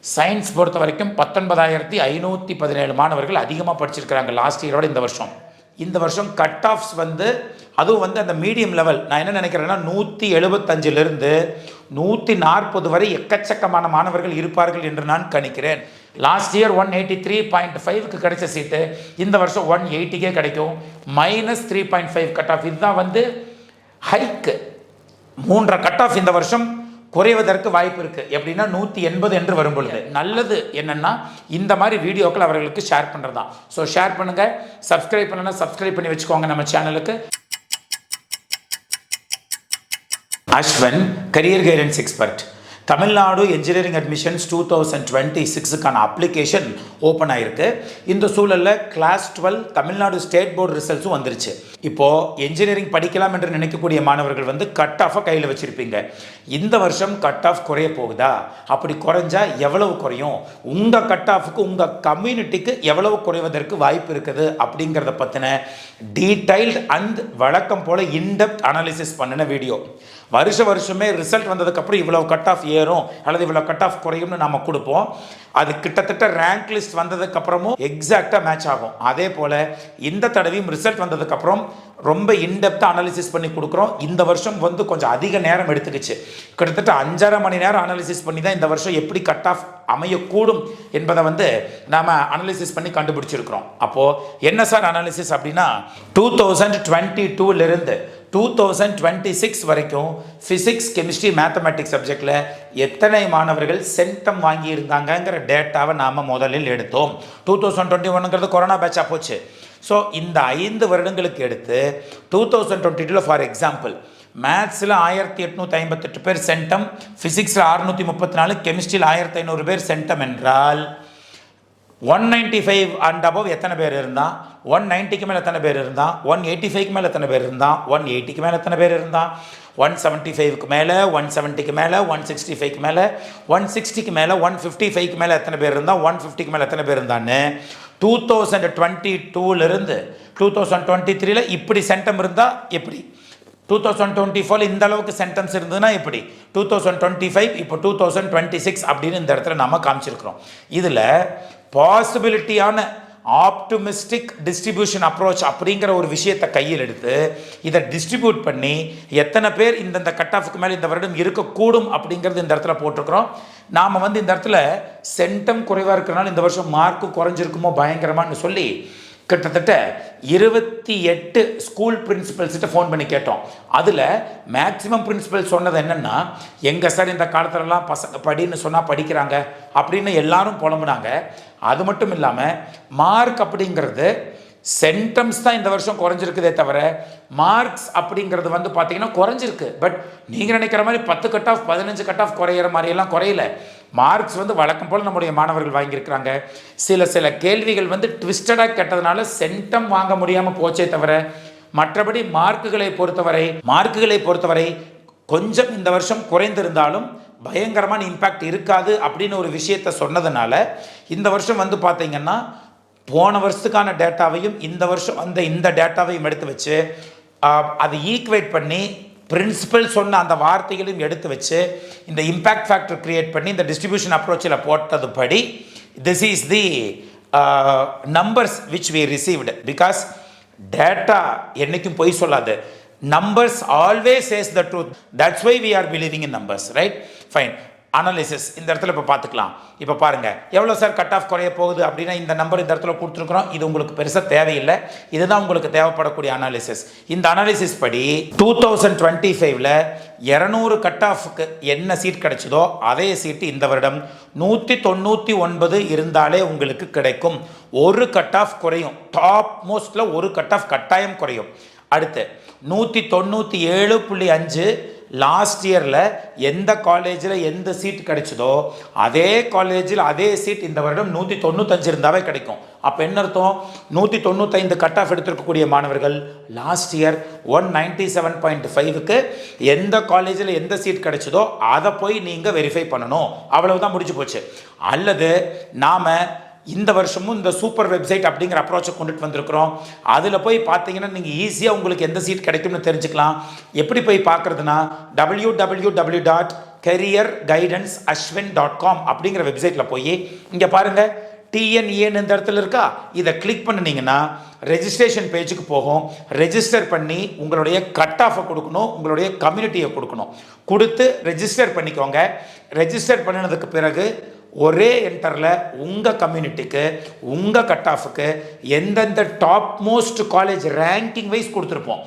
Science பொறுத்த வரைக்கும் 19,517 மாணவர்கள் அதிகமாக படிச்சிருக்கிறாங்க லாஸ்ட் இயரோட இந்த வருஷம் கட் ஆஃப்ஸ் வந்து அதுவும் வந்து அந்த மீடியம் லெவல். நான் என்ன நினைக்கிறேன்னா 175லிருந்து 140 வரை எக்கச்சக்கமான மாணவர்கள் இருப்பார்கள் என்று நான் கணிக்கிறேன். லாஸ்ட் இயர் 183.5க்கு கிடைச்ச சீட்டு இந்த வருஷம் 180க்கே கிடைக்கும். -3.5 கட் ஆஃப். இதுதான் வந்து ஹைக்கு. 3 கட் ஆஃப் இந்த வருஷம் குறைவதற்கு வாய்ப்பு இருக்குது. எப்படின்னா 180 என்று வரும் பொழுது நல்லது என்னென்னா இந்த மாதிரி வீடியோக்கள் அவர்களுக்கு ஷேர் பண்ணுறது தான். ஸோ ஷேர் பண்ணுங்கள். சப்ஸ்கிரைப் பண்ணலன்னா சப்ஸ்கிரைப் பண்ணி வச்சுக்கோங்க நம்ம சேனலுக்கு. Ashwin career guidance expert. Tamil Nadu engineering admissions 2026க்கான அப்ளிகேஷன் ஓப்பன் ஆகிருக்கு. இந்த சூழலில் கிளாஸ் 12 தமிழ்நாடு ஸ்டேட் போர்டு ரிசல்ட்ஸும் வந்துருச்சு. இப்போது என்ஜினியரிங் படிக்கலாம் என்று நினைக்கக்கூடிய மாணவர்கள் வந்து கட் ஆஃபை கையில் வச்சுருப்பீங்க. இந்த வருஷம் கட் ஆஃப் குறைய போகுதா? அப்படி குறைஞ்சா எவ்வளவு குறையும்? உங்கள் கட் ஆஃபுக்கு உங்கள் கம்யூனிட்டிக்கு எவ்வளவு குறைவதற்கு வாய்ப்பு இருக்குது அப்படிங்கிறத பற்றின டீடைல்டு அண்ட் வழக்கம் போல் இன்டெப்த் அனாலிசிஸ் பண்ணின வீடியோ. வருஷமே ரிசல்ட் வந்ததுக்கப்புறம் இவ்வளோ கட் ஆஃப் ஏறும் அல்லது இவ்வளோ கட் ஆஃப் குறையும்னு நம்ம கொடுப்போம். அது கிட்டத்தட்ட ரேங்க் லிஸ்ட் வந்ததுக்கப்புறமும் எக்ஸாக்டாக மேட்ச் ஆகும். அதே போல் இந்த தடவையும் ரிசல்ட் வந்ததுக்கப்புறம் ரொம்ப இன்டெப்த்தாக அனாலிசிஸ் பண்ணி கொடுக்குறோம். இந்த வருஷம் வந்து கொஞ்சம் அதிக நேரம் எடுத்துக்கிச்சு. கிட்டத்தட்ட 5.5 மணி நேரம் அனாலிசிஸ் பண்ணி தான் இந்த வருஷம் எப்படி கட் ஆஃப் அமையக்கூடும் என்பதை வந்து நாம் அனாலிசிஸ் பண்ணி கண்டுபிடிச்சிருக்கிறோம். அப்போது என்ன சார் அனாலிசிஸ் அப்படின்னா 2022லிருந்து 2026 வரைக்கும் ஃபிசிக்ஸ், கெமிஸ்ட்ரி, மேத்தமெட்டிக்ஸ் சப்ஜெக்டில் எத்தனை மாணவர்கள் சென்டம் வாங்கியிருந்தாங்கங்கிற டேட்டாவை நாம் முதலில் எடுத்தோம். 2021ங்கிறது கொரோனா பேட்சாக போச்சு. ஸோ இந்த 5 வருடங்களுக்கு எடுத்து 2022 ஃபார் எக்ஸாம்பிள் மேத்ஸில் 1858 பேர் சென்டம், ஃபிசிக்ஸில் 634, கெமிஸ்ட்ரியில் 1500 பேர் சென்டம் என்றால் 195 அண்ட் அபவ் எத்தனை பேர் இருந்தான்? 190க்கு மேலே எத்தனை பேர் இருந்தான்? 185க்கு மேலே எத்தனை பேர் இருந்தான்? 180க்கு மேலே எத்தனை பேர் இருந்தான்? 175க்கு மேலே, 170க்கு மேலே, 165க்கு மேலே, 160க்கு மேலே, 155க்கு மேலே எத்தனை பேர் இருந்தால்? 150க்கு மேலே எத்தனை பேர் இருந்தான்னு 2022லிருந்து 2023ல் இப்படி சென்டம் இருந்தால் எப்படி? 2024 இந்த அளவுக்கு சென்டம்ஸ் இருந்ததுன்னா எப்படி? 2025 இப்போ 2026 அப்படின்னு இந்த இடத்துல நம்ம காமிச்சிருக்கிறோம். இதில் பாசிபிலிட்டியான ஆப்டிமிஸ்டிக் டிஸ்ட்ரிபியூஷன் அப்ரோச் அப்படிங்கிற ஒரு விஷயத்தை கையில் எடுத்து இதை டிஸ்ட்ரிபியூட் பண்ணி எத்தனை பேர் இந்த கட் ஆஃபுக்கு மேலே இந்த வருடம் இருக்கக்கூடும் அப்படிங்கிறது இந்த இடத்துல போட்டிருக்கிறோம். நாம் வந்து இந்த இடத்துல சென்டம் குறைவாக இருக்கிறனால இந்த வருஷம் மார்க்கு குறைஞ்சிருக்குமோ பயங்கரமானு சொல்லி கிட்டத்தட்ட 28 ஸ்கூல் பிரின்சிபல்ஸ்கிட்ட ஃபோன் பண்ணி கேட்டோம். அதில் மேக்ஸிமம் பிரின்சிபல் சொன்னது என்னென்னா, எங்கள் சார் இந்த காலத்துலலாம் பசங்க படின்னு சொன்னால் படிக்கிறாங்க அப்படின்னு எல்லாரும் புலம்புனாங்க. அது மட்டும் இல்லாமல் மார்க் அப்படிங்கிறது சென்டம்ஸ் தான் இந்த வருஷம் குறைஞ்சிருக்குதே தவிர மார்க்ஸ் அப்படிங்கிறது வந்து பார்த்தீங்கன்னா குறைஞ்சிருக்கு. பட் நீங்கள் நினைக்கிற மாதிரி 10 கட் ஆஃப் 15 கட் ஆஃப் குறையிற மாதிரியெல்லாம் குறையல. மார்க்ஸ் வந்து வழக்கம் போல் நம்முடைய மாணவர்கள் வாங்கியிருக்கிறாங்க. சில கேள்விகள் வந்து ட்விஸ்டடாக கேட்டதுனால சென்டம் வாங்க முடியாமல் போச்சே தவிர மற்றபடி மார்க்குகளை பொறுத்தவரை கொஞ்சம் இந்த வருஷம் குறைந்திருந்தாலும் பயங்கரமான இம்பேக்ட் இருக்காது அப்படின்னு ஒரு விஷயத்தை சொன்னதுனால இந்த வருஷம் வந்து பார்த்தீங்கன்னா போன வருஷத்துக்கான டேட்டாவையும் இந்த வருஷம் இந்த டேட்டாவையும் எடுத்து வச்சு அதை ஈக்குவேட் பண்ணி பிரின்சிபல் சொன்ன அந்த வார்த்தைகளையும் எடுத்து வச்சு இந்த இம்பேக்ட் ஃபேக்டர் கிரியேட் பண்ணி இந்த டிஸ்ட்ரிபியூஷன் அப்ரோச்சில் போட்டது படி this is the numbers which we received. Because data என்றைக்கும் பொய் சொல்லாது. numbers always says the truth. That's why we are believing in numbers, right? Fine. Analysis இந்த இடத்துல இப்போ பார்த்துக்கலாம். இப்போ பாருங்கள் எவ்வளோ சார் கட் ஆஃப் குறைய போகுது அப்படின்னா இந்த நம்பர் இந்த இடத்துல கொடுத்துருக்குறோம். இது உங்களுக்கு பெருசாக தேவையில்லை. இதுதான் உங்களுக்கு தேவைப்படக்கூடிய அனாலிசிஸ். இந்த அனாலிசிஸ் படி 2025ல் 200 கட் ஆஃப்க்கு என்ன சீட் கிடைச்சதோ அதே சீட்டு இந்த வருடம் 199 இருந்தாலே உங்களுக்கு கிடைக்கும். ஒரு கட் ஆஃப் குறையும். டாப் மோஸ்ட்டில் ஒரு கட் ஆஃப் கட்டாயம் குறையும். அடுத்து 197.5 லாஸ்ட் இயரில் எந்த காலேஜில் எந்த சீட் கிடைச்சதோ அதே காலேஜில் அதே சீட் இந்த வருடம் 195 இருந்தாவே கிடைக்கும். அப்போ என்ன அர்த்தம்? 195 கட் ஆஃப் எடுத்திருக்கக்கூடிய மாணவர்கள் லாஸ்ட் இயர் 197.5க்கு எந்த காலேஜில் எந்த சீட் கிடைச்சதோ அதை போய் நீங்கள் வெரிஃபை பண்ணணும். அவ்வளவுதான் முடிஞ்சு போச்சு. அல்லது நாம் இந்த வருஷமும் இந்த சூப்பர் வெப்சைட் அப்படிங்கிற அப்ரோச்சை கொண்டுட்டு வந்திருக்கிறோம். அதில் போய் பார்த்தீங்கன்னா நீங்கள் ஈஸியாக உங்களுக்கு எந்த சீட் கிடைக்கும்னு தெரிஞ்சுக்கலாம். எப்படி போய் பார்க்குறதுனா www.counselling careerguidanceashwin.com அப்படிங்கிற வெப்சைட்டில் போய் இங்கே பாருங்கள் டிஎன்இஏன்னு இந்த இடத்துல இருக்கா, இதை கிளிக் பண்ணினீங்கன்னா ரெஜிஸ்ட்ரேஷன் பேஜுக்கு போகும். ரெஜிஸ்டர் பண்ணி உங்களுடைய கட் ஆஃபை கொடுக்கணும், உங்களுடைய கம்யூனிட்டியை கொடுக்கணும். கொடுத்து ரெஜிஸ்டர் பண்ணிக்கோங்க. ரெஜிஸ்டர் பண்ணினதுக்கு பிறகு ஒரே என்டரில் உங்கள் கம்யூனிட்டிக்கு உங்கள் கட் ஆஃபுக்கு எந்தெந்த top most college ranking wise கொடுத்துருப்போம்.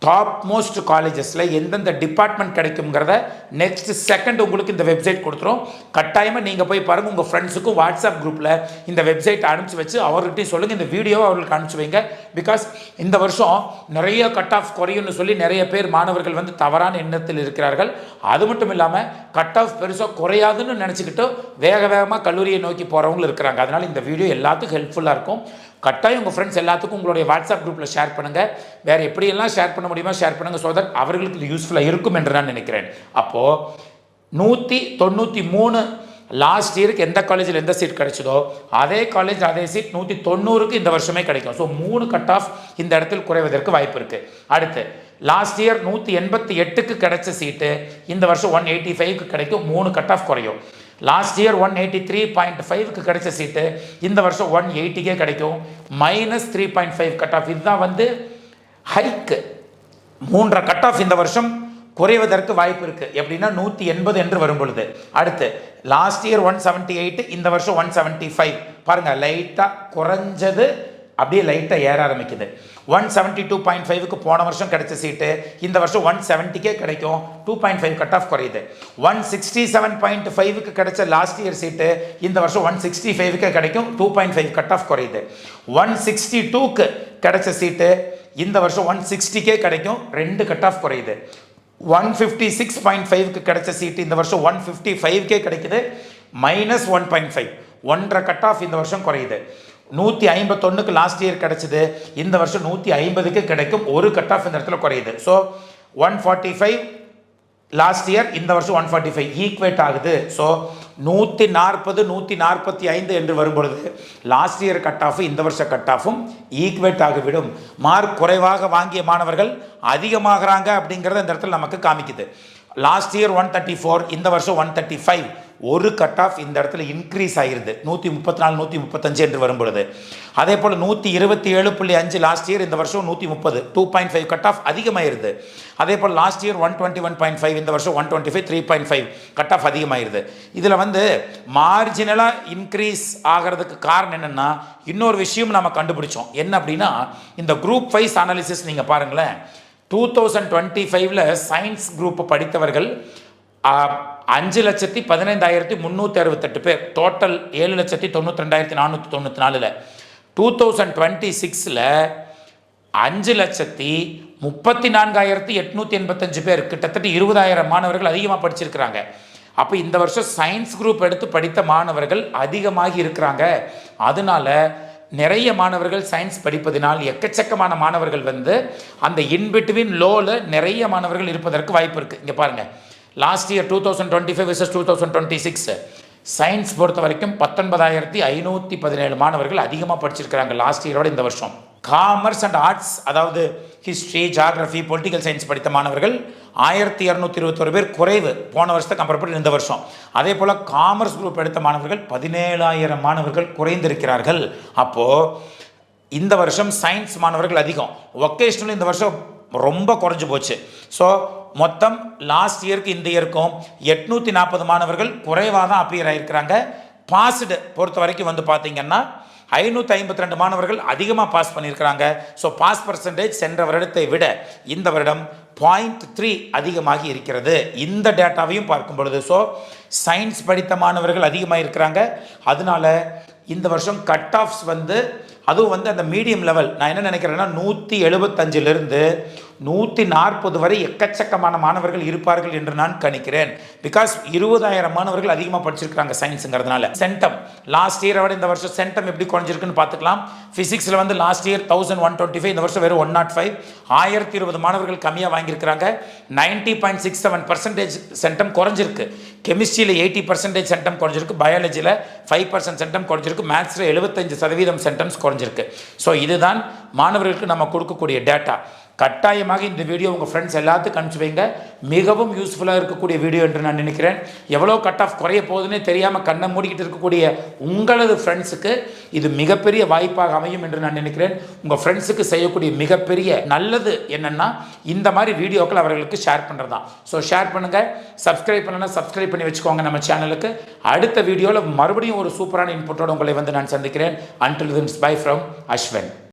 டாப் மோஸ்ட் காலேஜஸில் எந்தெந்த டிபார்ட்மெண்ட் கிடைக்குங்கிறத நெக்ஸ்ட் செகண்ட் உங்களுக்கு இந்த வெப்சைட் கொடுத்துரும். கட்டாயமாக நீங்கள் போய் பாருங்கள். உங்கள் ஃப்ரெண்ட்ஸுக்கும் வாட்ஸ்அப் குரூப்பில் இந்த வெப்சைட் அனுப்பிச்சி வச்சு அவர்கிட்டையும் சொல்லுங்கள், இந்த வீடியோவை அவர்களுக்கு அனுப்பிச்சி வைங்க. பிகாஸ் இந்த வருஷம் நிறைய கட் ஆஃப் குறையும்னு சொல்லி நிறைய பேர் மாணவர்கள் வந்து தவறான எண்ணத்தில் இருக்கிறார்கள். அது மட்டும் இல்லாமல் கட் ஆஃப் பெருசாக குறையாதுன்னு நினச்சிக்கிட்டு வேகமாக கல்லூரியை நோக்கி போகிறவங்களும் இருக்கிறாங்க. அதனால் இந்த வீடியோ எல்லாத்துக்கும் ஹெல்ப்ஃபுல்லாக இருக்கும். கட்டாயம் உங்கள் ஃப்ரெண்ட்ஸ் எல்லாத்துக்கும் உங்களுடைய வாட்ஸ்அப் குரூப்பில் ஷேர் பண்ணுங்கள். வேறு எப்படியெல்லாம் ஷேர் பண்ண முடியுமா ஷேர் பண்ணுங்கள். ஸோ தட் அவர்களுக்கு இது யூஸ்ஃபுல்லாக இருக்கும் என்று நான் நினைக்கிறேன். அப்போது 193 லாஸ்ட் இயருக்கு எந்த காலேஜில் எந்த சீட் கிடைச்சதோ அதே காலேஜ் அதே சீட் 190க்கு இந்த வருஷமே கிடைக்கும். ஸோ 3 கட் ஆஃப் இந்த இடத்தில் குறைவதற்கு வாய்ப்பு இருக்குது. அடுத்து லாஸ்ட் இயர் 188க்கு கிடைச்ச சீட்டு இந்த வருஷம் 185க்கு கிடைக்கும். 3 கட் ஆஃப் குறையும். லாஸ்ட் இயர் 183.5க்கு கிடைச்ச சீட்டு இந்த வருஷம் 180க்கே கிடைக்கும். -3.5 கட் ஆஃப். இதுதான் வந்து ஹைக்கு. 3 கட் ஆஃப் இந்த வருஷம் குறைவதற்கு வாய்ப்பு இருக்குது. எப்படின்னா 180 என்று வரும் பொழுது. அடுத்து லாஸ்ட் இயர் 178, இந்த வருஷம் 175. பாருங்கள், லைட்டாக குறைஞ்சது அப்படியே லைட்டாக ஏற ஆரம்பிக்குது. 172.5க்கு போன வருஷம் கிடைச்ச சீட்டு இந்த வருஷம் 170க்கே கிடைக்கும். 2.5 கட் ஆஃப் குறையுது. 167.5க்கு கிடைச்ச லாஸ்ட் இயர் சீட்டு இந்த வருஷம் 165க்கே கிடைக்கும். 2.5 கட் ஆஃப் குறையுது. 162க்கு கிடைச்ச சீட்டு இந்த வருஷம் 160க்கே கிடைக்கும். 2 கட் ஆஃப் குறையுது. 156.5க்கு கிடைச்ச சீட்டு இந்த வருஷம் 155க்கே கிடைக்குது. -1.5, 1.5 கட் ஆஃப் இந்த வருஷம் குறையுது. 151க்கு லாஸ்ட் இயர் கிடைச்சது இந்த வருஷம் 150க்கு கிடைக்கும். 1 கட் ஆஃப் இந்த இடத்துல குறையுது. ஸோ 145 லாஸ்ட் இயர் இந்த வருஷம் 145 ஈக்குவேட் ஆகுது. ஸோ 140 145 என்று வரும்பொழுது லாஸ்ட் இயர் கட் ஆஃப் இந்த வருஷ கட் ஆஃபும் ஈக்குவேட் ஆகிவிடும். மார்க் குறைவாக வாங்கிய மாணவர்கள் அதிகமாகறாங்க அப்படிங்கிறத இந்த இடத்துல நமக்கு காமிக்குது. லாஸ்ட் இயர் 134 இந்த வருஷம் 135. 1 கட் ஆஃப் இந்த இடத்துல இன்க்ரீஸ் ஆகிருது. 134 135 என்று வரும்பொழுது. அதே போல் 127.5 லாஸ்ட் இயர் இந்த வருஷம் 130. 2.5 கட் ஆஃப் அதிகமாகிருது. அதே போல் லாஸ்ட் இயர் 121.5 இந்த வருஷம் 125. 3.5 கட் ஆஃப் அதிகமாகிருது. இதில் வந்து மார்ஜினலாக இன்க்ரீஸ் ஆகிறதுக்கு காரணம் என்னென்னா இன்னொரு விஷயம் நம்ம கண்டுபிடிச்சோம். என்ன அப்படின்னா இந்த குரூப் வைஸ் அனாலிசிஸ் நீங்கள் பாருங்களேன். 2025ல் சயின்ஸ் குரூப் படித்தவர்கள் 5,15,368 பேர். டோட்டல் 7,92,494. 2026ல் 5,34,885 பேர். கிட்டத்தட்ட 20,000 மாணவர்கள் அதிகமாக படிச்சிருக்கிறாங்க. அப்போ இந்த வருஷம் சயின்ஸ் குரூப் எடுத்து படித்த மாணவர்கள் அதிகமாகி இருக்கிறாங்க. அதனால நிறைய மாணவர்கள் சயின்ஸ் படிப்பதினால் எக்கச்சக்கமான மாணவர்கள் வந்து அந்த இன்பிட்வீன் லோவில் நிறைய மாணவர்கள் இருப்பதற்கு வாய்ப்பு இருக்குது. இங்கே பாருங்கள், லாஸ்ட் இயர் 2025 வெர்சஸ் 2026 சயின்ஸ் பொறுத்த வரைக்கும் 19,517 மாணவர்கள் அதிகமாக படிச்சிருக்கிறாங்க லாஸ்ட் இயரோட இந்த வருஷம். காமர்ஸ் அண்ட் ஆர்ட்ஸ், அதாவது ஹிஸ்ட்ரி, ஜியாகிரஃபி, பொலிட்டிக்கல் சயின்ஸ் படித்த மாணவர்கள் 1,221 பேர் குறைவு போன வருஷத்தை கம்பேர் பண்ணி இந்த வருஷம். அதே போல் காமர்ஸ் குரூப் எடுத்த மாணவர்கள் 17,000 மாணவர்கள் குறைந்திருக்கிறார்கள். அப்போது இந்த வருஷம் சயின்ஸ் மாணவர்கள் அதிகம். வொக்கேஷனல் இந்த வருஷம் ரொம்ப குறைஞ்சி போச்சு. ஸோ மொத்தம் லாஸ்ட் இயருக்கு இந்த இயருக்கும் 840 மாணவர்கள் குறைவாக தான் அப்பியர் ஆகியிருக்கிறாங்க. பாஸ்டு பொறுத்த வரைக்கும் வந்து பார்த்திங்கன்னா 552 மாணவர்கள் அதிகமாக பாஸ் பண்ணியிருக்கிறாங்க. ஸோ பாஸ் பர்சன்டேஜ் சென்ற வருடத்தை விட இந்த வருடம் 0.3 அதிகமாகி இருக்கிறது. இந்த டேட்டாவையும் பார்க்கும் பொழுது ஸோ சயின்ஸ் படித்த மாணவர்கள் அதிகமாக இருக்கிறாங்க. அதனால இந்த வருஷம் கட் ஆஃப்ஸ் வந்து அதுவும் வந்து அந்த மீடியம் லெவல், நான் என்ன நினைக்கிறேன்னா 175லிருந்து 140 வரை எக்கச்சக்கமான மாணவர்கள் இருப்பார்கள் என்று நான் கணிக்கிறேன். பிகாஸ் 20,000 மாணவர்கள் அதிகமாக படிச்சிருக்கிறாங்க சயின்ஸுங்கிறதுனால. சென்டம் லாஸ்ட் இயரை விட இந்த வருஷம் சென்டம் எப்படி குறைஞ்சிருக்குன்னு பார்த்துக்கலாம். ஃபிசிக்ஸில் வந்து லாஸ்ட் இயர் 1125, இந்த வருஷம் வெறும் 105. 1020 மாணவர்கள் கம்மியாக வாங்கியிருக்கிறாங்க. 90.67% சென்டம் குறைஞ்சிருக்கு. கெமிஸ்ட்ரியில் 80% சென்டம் குறைஞ்சிருக்கு. பயாலஜியில் 5% சென்டம் குறைஞ்சிருக்கு. மேத்ஸில் 75% சென்டம்ஸ் குறைஞ்சிருக்கு. ஸோ இதுதான் மாணவர்களுக்கு நம்ம கொடுக்கக்கூடிய டேட்டா. கட்டாயமாக இந்த வீடியோ உங்கள் ஃப்ரெண்ட்ஸ் எல்லாத்துக்கும் அனுப்பிச்சு வைங்க. மிகவும் யூஸ்ஃபுல்லாக இருக்கக்கூடிய வீடியோ என்று நான் நினைக்கிறேன். எவ்வளோ கட் ஆஃப் குறைய போகுதுன்னே தெரியாமல் கண்ணை மூடிக்கிட்டு இருக்கக்கூடிய உங்களது ஃப்ரெண்ட்ஸுக்கு இது மிகப்பெரிய வாய்ப்பாக அமையும் என்று நான் நினைக்கிறேன். உங்கள் ஃப்ரெண்ட்ஸுக்கு செய்யக்கூடிய மிகப்பெரிய நல்லது என்னென்னா இந்த மாதிரி வீடியோக்கள் அவர்களுக்கு ஷேர் பண்ணுறது தான். ஸோ ஷேர் பண்ணுங்கள். சப்ஸ்கிரைப் பண்ணலாம், சப்ஸ்கிரைப் பண்ணி வச்சுக்கோங்க நம்ம சேனலுக்கு. அடுத்த வீடியோவில் மறுபடியும் ஒரு சூப்பரான இன்புட்டோடு உங்களை வந்து நான் சந்திக்கிறேன். Until then, bye from ASHWIN.